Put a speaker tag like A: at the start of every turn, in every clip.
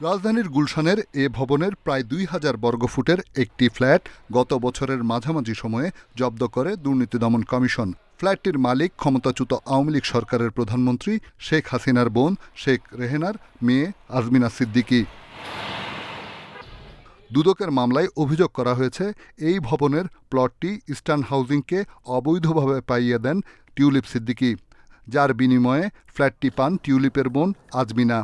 A: রাজধানীর গুলশানের এ ভবনের প্রায় ২,০০০ বর্গফুটের একটি ফ্ল্যাট গত বছরের মাঝামাঝি সময়ে জব্দ করে দুর্নীতি দমন কমিশন। ফ্ল্যাটটির মালিক ক্ষমতাচ্যুত আওয়ামী লীগ সরকারের প্রধানমন্ত্রী শেখ হাসিনার বোন শেখ রেহেনার মেয়ে আজমিনা সিদ্দিকী। দুদকের মামলায় অভিযোগ করা হয়েছে, এই ভবনের প্লটটি ইস্টার্ন হাউজিংকে অবৈধভাবে পাইয়ে দেন টিউলিপ সিদ্দিকী, যার বিনিময়ে ফ্ল্যাটটি পান টিউলিপের বোন আজমিনা।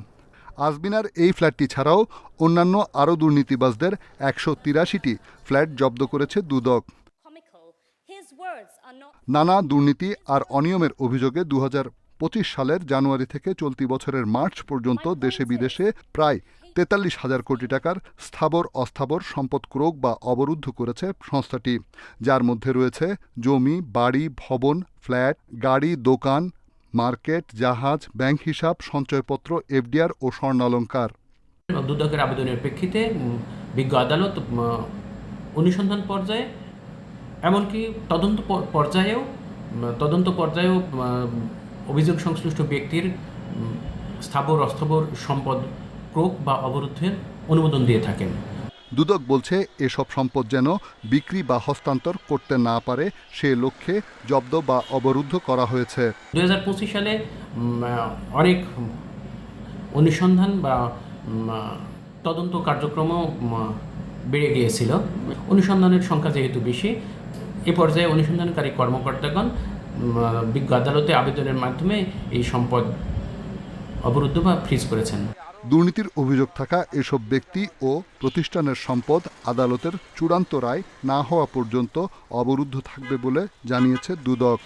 A: আজমিনার এই ফ্ল্যাটটি ছাড়াও অন্যান্য আরও দুর্নীতিবাজদের ১৮৩টি ফ্ল্যাট জব্দ করেছে দুদক। নানা দুর্নীতি আর অনিয়মের অভিযোগে ২০২৫ সালের জানুয়ারি থেকে চলতি বছরের মার্চ পর্যন্ত দেশে বিদেশে প্রায় ৪৩,০০০ কোটি টাকার স্থাবর অস্থাবর সম্পদ ক্রোক বা অবরুদ্ধ করেছে সংস্থাটি, যার মধ্যে রয়েছে জমি, বাড়ি, ভবন, ফ্ল্যাট, গাড়ি, দোকান, মার্কেট, জাহাজ, ব্যাংক হিসাব, সঞ্চয়পত্র, এফডিআর ও স্বর্ণালংকার।
B: দুদকের আবেদনের প্রেক্ষিতে বিজ্ঞ আদালত অনুসন্ধান পর্যায়ে এমনকি তদন্ত পর্যায়েও অভিযোগ সংশ্লিষ্ট ব্যক্তির স্থাবর অস্থাবর সম্পদ ক্রোক বা অবরুদ্ধের অনুমোদন দিয়ে থাকেন।
A: দুদক বলছে, এসব সম্পদ যেন বিক্রি বা হস্তান্তর করতে না পারে সে লক্ষ্যে জব্দ বা অবরুদ্ধ করা হয়েছে।
B: ২০২৫ সালে অনেক অনুসন্ধান বা তদন্ত কার্যক্রমও বেড়ে গিয়েছিল। অনুসন্ধানের সংখ্যা যেহেতু বেশি, এ পর্যায়ে অনুসন্ধানকারী কর্মকর্তাগণ বিজ্ঞ আদালতে আবেদনের মাধ্যমে এই সম্পদ অবরুদ্ধ বা ফ্রিজ করেছেন।
A: দুর্নীতির অভিযোগ থাকা এসব ব্যক্তি ও প্রতিষ্ঠানের সম্পদ আদালতের চূড়ান্ত রায় না হওয়া পর্যন্ত অবরুদ্ধ থাকবে বলে জানিয়েছে দুদক।